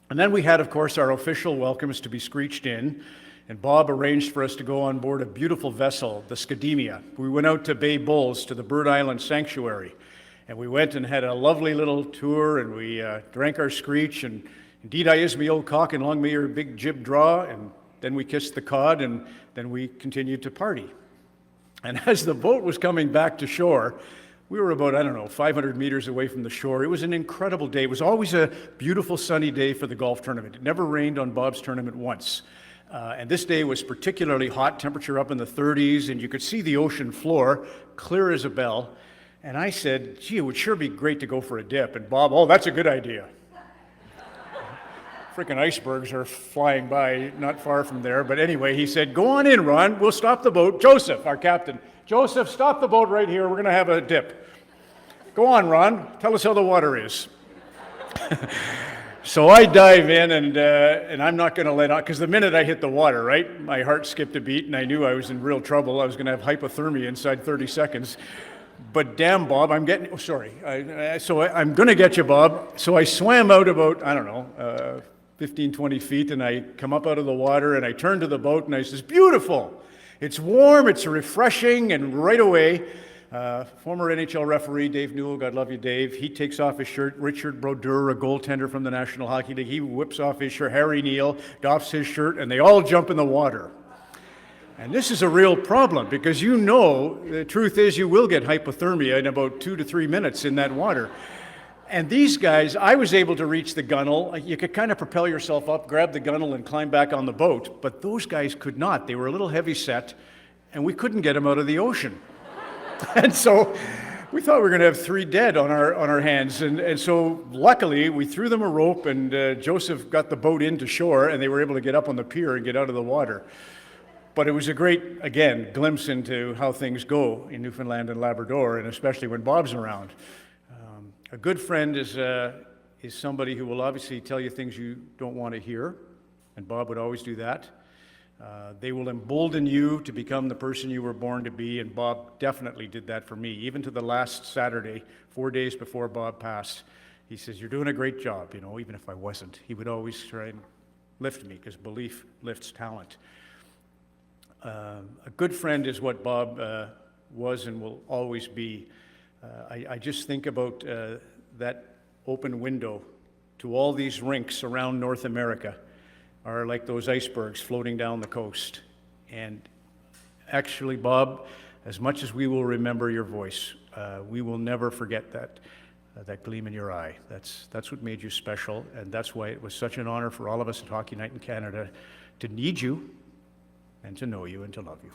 And then we had, of course, our official welcomes to be screeched in, and Bob arranged for us to go on board a beautiful vessel, the Scademia. We went out to Bay Bulls, to the Bird Island Sanctuary, and we went and had a lovely little tour, and we drank our screech, and indeed I is me old cock, and long may your big jib draw, and then we kissed the cod, and then we continued to party. And as the boat was coming back to shore, we were about, 500 meters away from the shore. It was an incredible day. It was always a beautiful sunny day for the golf tournament. It never rained on Bob's tournament once. And this day was particularly hot, temperature up in the 30s, and you could see the ocean floor, clear as a bell. And I said, gee, it would sure be great to go for a dip. And Bob, oh, that's a good idea. Frickin' icebergs are flying by not far from there. But anyway, he said, go on in, Ron. We'll stop the boat. Joseph, our captain. Joseph, stop the boat right here. We're going to have a dip. Go on, Ron. Tell us how the water is. So I dive in, and I'm not going to let on, because the minute I hit the water, right, my heart skipped a beat, and I knew I was in real trouble. I was going to have hypothermia inside 30 seconds. But damn, Bob, I'm getting, I'm going to get you, Bob. So I swam out about, 15, 20 feet, and I come up out of the water, and I turn to the boat, and I says, beautiful. It's warm, it's refreshing, and right away, former NHL referee Dave Newell, God love you, Dave, he takes off his shirt. Richard Brodeur, a goaltender from the National Hockey League, he whips off his shirt. Harry Neal doffs his shirt, and they all jump in the water. And this is a real problem, because the truth is you will get hypothermia in about 2 to 3 minutes in that water. And these guys, I was able to reach the gunnel. You could kind of propel yourself up, grab the gunnel, and climb back on the boat. But those guys could not. They were a little heavy set, and we couldn't get them out of the ocean. And so we thought we were going to have 3 dead on our hands. And so luckily, we threw them a rope, and Joseph got the boat into shore, and they were able to get up on the pier and get out of the water. But it was a great, again, glimpse into how things go in Newfoundland and Labrador, and especially when Bob's around. A good friend is somebody who will obviously tell you things you don't want to hear, and Bob would always do that. They will embolden you to become the person you were born to be, and Bob definitely did that for me. Even to the last Saturday, 4 days before Bob passed, he says, you're doing a great job, even if I wasn't. He would always try and lift me, because belief lifts talent. A good friend is what Bob was and will always be. I just think about that open window to all these rinks around North America are like those icebergs floating down the coast. And actually, Bob, as much as we will remember your voice, we will never forget that gleam in your eye. That's what made you special, and that's why it was such an honor for all of us at Hockey Night in Canada to need you and to know you and to love you.